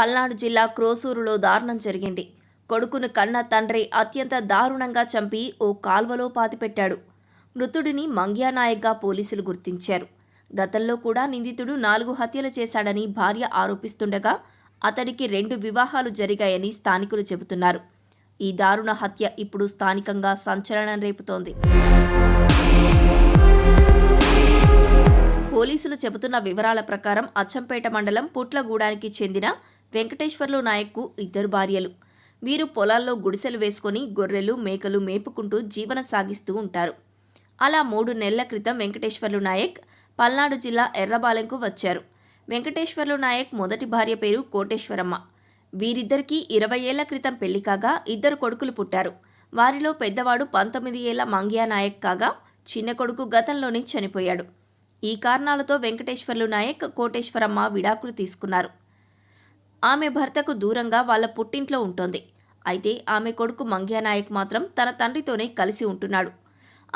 పల్నాడు జిల్లా క్రోసూరులో దారుణం జరిగింది. కొడుకును కన్న తండ్రి అత్యంత దారుణంగా చంపి ఓ కాల్వలో పాతిపెట్టాడు. మృతుడిని మంగ్యానాయక్గా పోలీసులు గుర్తించారు. గతంలో కూడా నిందితుడు 4 హత్యలు చేశాడని భార్య ఆరోపిస్తుండగా అతడికి 2 వివాహాలు జరిగాయని స్థానికులు చెబుతున్నారు. ఈ దారుణ హత్య ఇప్పుడు స్థానికంగా సంచలనం రేపుతోంది. పోలీసులు చెబుతున్న వివరాల ప్రకారం అచ్చంపేట మండలం పుట్లగూడానికి చెందిన వెంకటేశ్వర్లు నాయక్కు 2 భార్యలు. వీరు పొలాల్లో గుడిసెలు వేసుకొని గొర్రెలు మేకలు మేపుకుంటూ జీవనం సాగిస్తూ ఉంటారు. అలా 3 నెలల క్రితం వెంకటేశ్వర్లు నాయక్ పల్నాడు జిల్లా ఎర్రబాలెంకు వచ్చారు. వెంకటేశ్వర్లు నాయక్ మొదటి భార్య పేరు కోటేశ్వరమ్మ. వీరిద్దరికీ 20 ఏళ్ల క్రితం పెళ్లి కాగా 2 కొడుకులు పుట్టారు. వారిలో పెద్దవాడు 19 ఏళ్ల మంగ్యానాయక్ కాగా చిన్న కొడుకు గతంలోనే చనిపోయాడు. ఈ కారణాలతో వెంకటేశ్వర్లు నాయక్ కోటేశ్వరమ్మ విడాకులు తీసుకున్నారు. ఆమె భర్తకు దూరంగా వాళ్ళ పుట్టింట్లో ఉంటోంది. అయితే ఆమె కొడుకు మంగ్యానాయక్ మాత్రం తన తండ్రితోనే కలిసి ఉంటున్నాడు.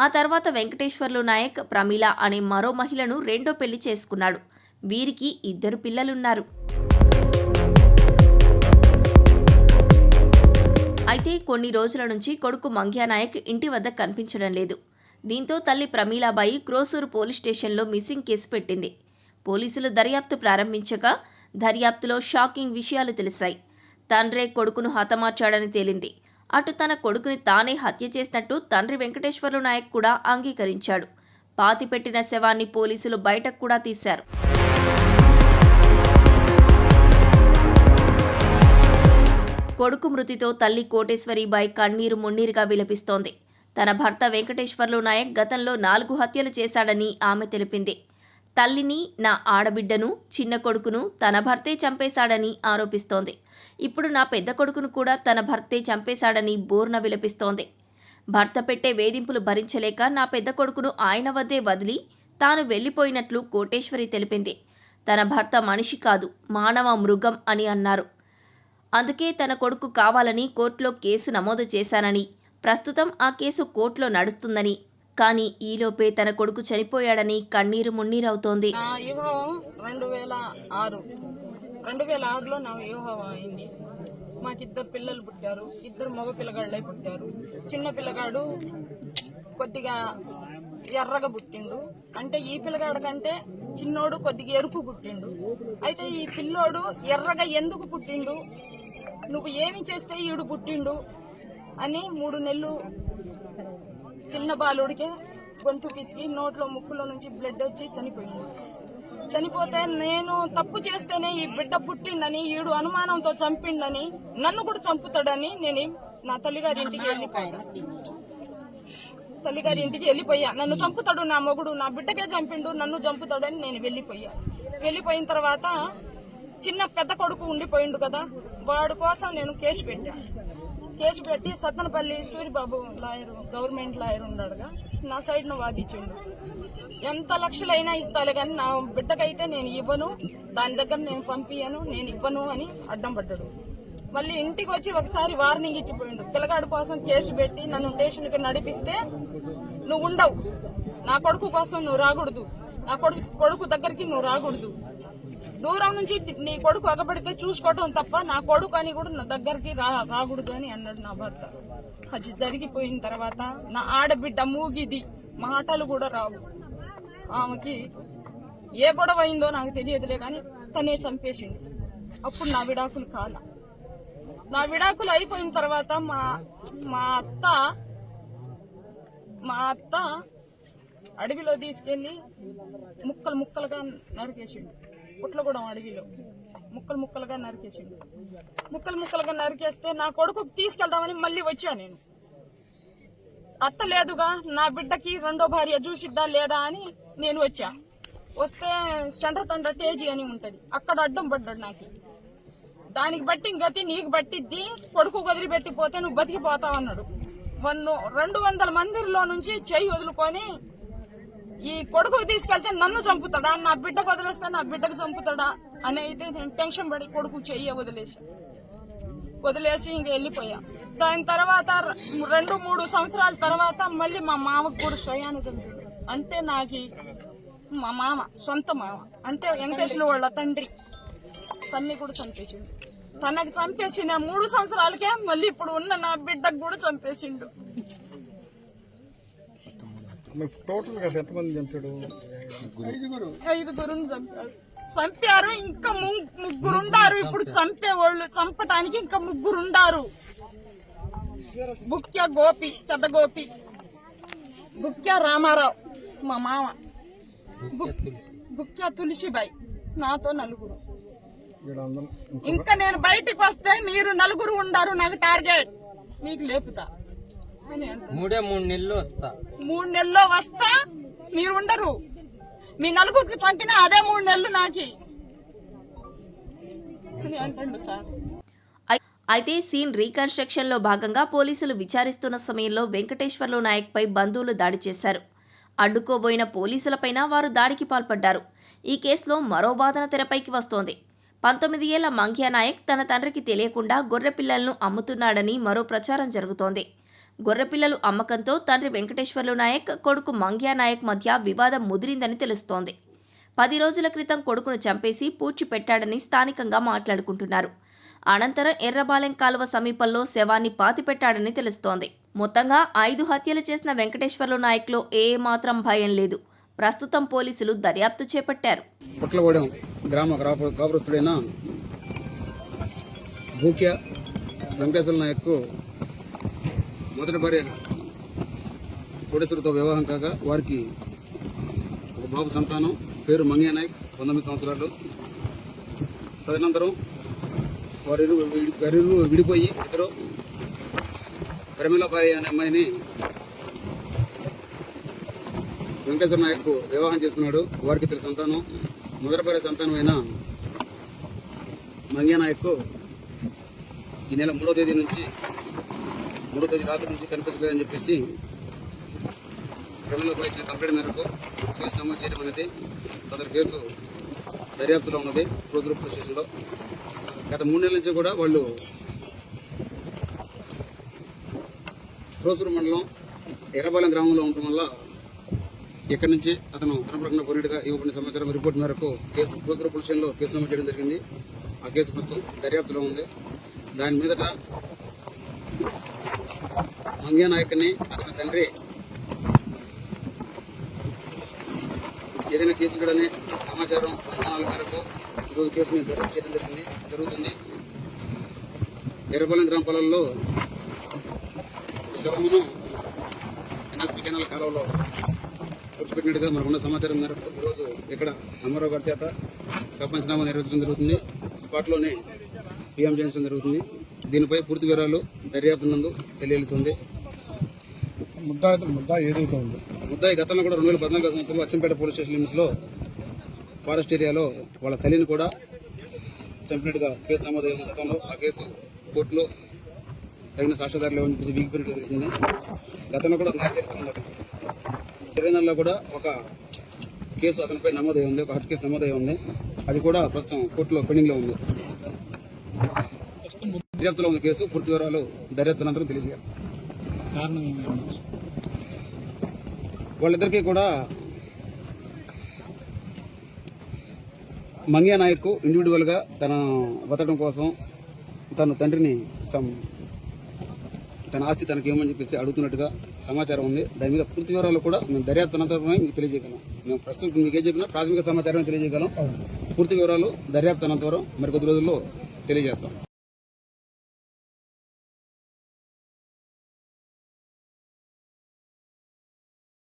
ఆ తర్వాత వెంకటేశ్వర్లు నాయక్ ప్రమీల అనే మరో మహిళను రెండో పెళ్లి చేసుకున్నాడు. వీరికి 2 పిల్లలున్నారు. అయితే కొన్ని రోజుల నుంచి కొడుకు మంగ్యానాయక్ ఇంటి వద్ద కనిపించడం లేదు. దీంతో తల్లి ప్రమీలాబాయి క్రోసూరు పోలీస్ స్టేషన్లో మిస్సింగ్ కేసు పెట్టింది. పోలీసులు దర్యాప్తు ప్రారంభించగా దర్యాప్తులో షాకింగ్ విషయాలు తెలిసాయి. తండ్రే కొడుకును హతమార్చాడని తేలింది. అటు తన కొడుకుని తానే హత్య చేసినట్టు తండ్రి వెంకటేశ్వర్లు నాయక్ కూడా అంగీకరించాడు. పాతిపెట్టిన శవాన్ని పోలీసులు బయటకు కూడా తీశారు. కొడుకు మృతితో తల్లి కోటేశ్వరీబాయి కన్నీరు మున్నీరుగా విలపిస్తోంది. తన భర్త వెంకటేశ్వర్లు నాయక్ గతంలో 4 హత్యలు చేశాడని ఆమె తెలిపింది. తల్లిని, నా ఆడబిడ్డను, చిన్న కొడుకును తన భర్తే చంపేశాడని ఆరోపిస్తోంది. ఇప్పుడు నా పెద్ద కొడుకును కూడా తన భర్తే చంపేశాడని బోర్న విలపిస్తోంది. భర్త పెట్టే వేధింపులు భరించలేక నా పెద్ద కొడుకును ఆయన వద్దే వదిలి తాను వెళ్లిపోయినట్లు కోటేశ్వరి తెలిపింది. తన భర్త మనిషి కాదు, మానవ మృగం అని అన్నారు. అందుకే తన కొడుకు కావాలని కోర్టులో కేసు నమోదు చేశానని, ప్రస్తుతం ఆ కేసు కోర్టులో నడుస్తుందని, కానీ ఈలోపే తన కొడుకు చనిపోయాడని కన్నీరు మున్నీరవుతోంది. 2006లో నా వివాహం అయింది. మాకు 2 పిల్లలు పుట్టారు. 2 మగ పిల్లగాళ్ళే పుట్టారు. చిన్న పిల్లగాడు కొద్దిగా ఎర్రగా పుట్టిండు. అంటే ఈ పిల్లగాడు కంటే చిన్నోడు కొద్దిగా ఎరుపు పుట్టిండు. అయితే ఈ పిల్లోడు ఎర్రగా ఎందుకు పుట్టిండు, నువ్వు ఏమి చేస్తే ఈడు పుట్టిండు అని 3 నెలలు చిన్న బాలుడికే గొంతు పిసికి నోట్లో ముక్కులో నుంచి బ్లడ్ వచ్చి చనిపోయింది. చనిపోతే నేను తప్పు చేస్తేనే ఈ బిడ్డ పుట్టిండని, ఈడు అనుమానంతో చంపిండని, నన్ను కూడా చంపుతాడని నేను నా తల్లిగారి ఇంటికి వెళ్ళిపోయా. నన్ను చంపుతాడు నా మొగుడు, నా బిడ్డకే చంపిండు, నన్ను చంపుతాడని నేను వెళ్ళిపోయిన తర్వాత చిన్న పెద్ద కొడుకు ఉండిపోయిండు కదా, వాడి కోసం నేను కేసు పెట్టి Sattenapalli Suribabu lawyer, government lawyer ఉన్నాడుగా, నా సైడ్ ను వాదించిండు. ఎంత లక్షలైనా ఇస్తాలే కానీ నా బిడ్డకైతే నేను ఇవ్వను, దాని దగ్గర నేను పంపియను, నేను ఇవ్వను అని అడ్డం పడ్డాడు. మళ్ళీ ఇంటికి వచ్చి ఒకసారి వార్నింగ్ ఇచ్చిపోయిండు. పిల్లగాడి కోసం కేసు పెట్టి నన్ను స్టేషన్కి నడిపిస్తే నువ్వు ఉండవు, నా కొడుకు కోసం నువ్వు రాకూడదు, నా కొడుకు దగ్గరికి నువ్వు రాకూడదు, దూరం నుంచి నీ కొడుకు అగబడితే చూసుకోవటం తప్ప నా కొడుకు అని కూడా నా దగ్గరికి రాకూడదు అని అన్నాడు నా భర్త. అది జరిగిపోయిన తర్వాత నా ఆడబిడ్డ మూగిది, మాటలు కూడా రావు. ఆమెకి ఏ గొడవ అయిందో నాకు తెలియదులే కానీ తనే చంపేసింది. అప్పుడు నా విడాకులు నా విడాకులు అయిపోయిన తర్వాత మా అత్త అడవిలో తీసుకెళ్లి ముక్కలుగా నరికేసిండు. పుట్లగూడెం అడవిలో ముక్కలుగా నరికేస్తే నా కొడుకు తీసుకెళ్దామని మళ్ళీ వచ్చా. అత్త లేదుగా, నా బిడ్డకి 2వ భార్య చూసిద్దా లేదా అని నేను వస్తే చండ్రతండ్ర తేజీ అని ఉంటది, అక్కడ అడ్డం పడ్డాడు నాకు. దానికి బట్టి గతి నీకు పట్టిద్ది, కొడుకు వదిలిపెట్టిపోతే నువ్వు బతికిపోతావు అన్నాడు. 200 మందిలో నుంచి చెయ్యి వదులుకొని ఈ కొడుకు తీసుకెళ్తే నన్ను చంపుతాడా, నా బిడ్డకు వదిలేస్తే నా బిడ్డకు చంపుతాడా అని అయితే నేను టెన్షన్ పడి కొడుకు చెయ్యి వదిలేసి ఇంక వెళ్ళిపోయా. దాని తర్వాత 2-3 సంవత్సరాల తర్వాత మళ్ళీ మా మామకు కూడా స్వయాన్ని చంపాడు. అంటే నాకు మా మామ, సొంత మామ, అంటే వెంకటేశ్వర వాళ్ళ తండ్రి కూడా చంపేసిండు. తనకి చంపేసిన 3 సంవత్సరాలకే మళ్ళీ ఇప్పుడు ఉన్న నా బిడ్డకు కూడా చంపేసిండు. టోటల్ గా ఎంతమంది చంపాడు? 5గురుని చంపారు. ఇంకా ముగ్గురుండారు. ఇప్పుడు చంపేవాళ్ళు చంపటానికి ఇంకా ముగ్గురుండారు. బుక్య గోపి, పెద్ద గోపి, బుక్య రామారావు మా మామ, బుక్య తులసిబాయి, నాతో 4. ఇంకా నేను బయటికి వస్తే మీరు 4 ఉండారు, నాకు టార్గెట్, మీకు లేపుతా అని అంటారు. 3 నెలల్లో వస్తా, 3 నెలల్లో వస్తా, మీరు ఉండరు. మీ 4 చంపినా అదే 3 నెలలు నాకి అని అంటాడు సార్. అయితే సీన్ రీకన్స్ట్రక్షన్ లో భాగంగా పోలీసులు విచారిస్తున్న సమయంలో వెంకటేశ్వర్లు నాయక్ పై బంధువులు దాడి చేశారు. అడ్డుకోబోయిన పోలీసులపైన వారు దాడికి పాల్పడ్డారు. ఈ కేసులో మరో వాదన తెరపైకి వస్తోంది. 19 ఏళ్ల మంగ్యా నాయక్ తన తండ్రికి తెలియకుండా గొర్రెపిల్లలను అమ్ముతున్నాడని మరో ప్రచారం జరుగుతోంది. గొర్రెపిల్లలు అమ్మకంతో తండ్రి వెంకటేశ్వర్లు నాయక్, కొడుకు మంగ్యా నాయక్ మధ్య వివాదం ముదిరిందని తెలుస్తోంది. 10 రోజుల క్రితం కొడుకును చంపేసి పూడ్చిపెట్టాడని స్థానికంగా మాట్లాడుకుంటున్నారు. అనంతరం ఎర్రబాలెం కాలువ సమీపంలో శవాన్ని పాతిపెట్టాడని తెలుస్తోంది. మొత్తంగా 5 హత్యలు చేసిన వెంకటేశ్వర్లు నాయక్లో ఏమాత్రం భయం లేదు. ప్రస్తుతం పోలీసులు దర్యాప్తు చేపట్టారు. పుట్లగూడెం గ్రామ కాపురస్తుడైన భూక్య వెంకటేశ్వర నాయక్ మొదటి భార్య కోటేశ్వరితో వివాహం కాగా వారికి ఒక బాబు సంతానం, పేరు మంగ్యా నాయక్, 19 సంవత్సరాలు. తదనంతరం వారిరు విడిపోయి ఇద్దరు ప్రమిళ భార్య అనే అమ్మాయిని వెంకటేశ్వర నాయక్ వివాహం చేసుకున్నాడు. వారికి 3 సంతానం. మొదటి భార్య సంతానం అయిన మంగ్యా నాయక్ ఈ నెల 3వ తేదీ రాత్రి నుంచి కనిపించలేదని చెప్పేసి ప్రమిళపై ఇచ్చిన కంప్లైంట్ మేరకు కేసు నమోదు చేయడం అనేది తదుపరి కేసు దర్యాప్తులో ఉన్నది క్రోజూరు పోలీస్ స్టేషన్లో. గత 3 నెలల నుంచి కూడా వాళ్ళు క్రోజూరు మండలం ఎర్రబాలెం గ్రామంలో ఉండటం వల్ల ఇక్కడి నుంచి అతను కనపడకుండా పోయినట్టుగా ఇవ్వబడిన సమాచారం రిపోర్ట్ మేరకు క్రోజూరు పోలీస్ స్టేషన్లో కేసు నమోదు చేయడం జరిగింది. ఆ కేసు ప్రస్తుతం దర్యాప్తులో ఉంది. దాని మీదట మంగ్యా నాయక్ని అతని తండ్రి ఏదైనా చేసినడనే సమాచారం అనుమానాల మేరకు ఈరోజు కేసుని దర్యాప్తు చేయడం జరుగుతుంది. ఎర్రబాలెం గ్రామ పొలాల్లో శవమును ఎన్ఎస్పీ కెనాల్ కాలువలో పూడ్చిపెట్టినట్టుగా మనకున్న సమాచారం మేరకు ఈరోజు ఇక్కడ అమ్మారావు గారి చేత పంచనామా నిర్వహించడం జరుగుతుంది. స్పాట్లోనే పిఎం చేయించడం జరుగుతుంది. దీనిపై పూర్తి వివరాలు దర్యాప్తు నందు తెలియాల్సింది. ముద్దాయి గతంలో కూడా 2014 సంవత్సరంలో అచ్చంపేట పోలీస్ స్టేషన్ లిమిట్స్ లో ఫారెస్ట్ ఏరియాలో వాళ్ళ తల్లిని కూడా చంపినట్టుగా కేసు నమోదైంది. గతంలో ఆ కేసు కోర్టులో తగిన సాక్ష్యాధారాలు లేవని చెప్పేసి వీగిపోయినట్టు తెలిసింది. గతంలో కూడా న్యాయ చరిత్ర ఉంది. 20 కూడా ఒక కేసు అతనిపై నమోదై ఉంది, ఒక హత్య కేసు నమోదై ఉంది. అది కూడా ప్రస్తుతం కోర్టులో పెండింగ్ లో ఉంది. దర్యాప్తులో ఉన్న కేసు పూర్తి వివరాలు దర్యాప్తు అనంతరం తెలియజేయాలి. వాళ్ళిద్దరికీ కూడా మంగ్యా నాయక్ ఇండివిజువల్ గా తన బతకడం కోసం తన తండ్రిని తన ఆస్తి తనకి ఏమని చెప్పేసి అడుగుతున్నట్టుగా సమాచారం ఉంది. దాని మీద పూర్తి వివరాలు కూడా మేము దర్యాప్తు అనంతరమే మీకు తెలియజేయగలం. మేము ప్రస్తుతం మీకు ఏం చెప్పినా ప్రాథమిక సమాచారం తెలియజేయగలం. పూర్తి వివరాలు దర్యాప్తు అనంతరం మరికొద్ది రోజుల్లో తెలియజేస్తాం.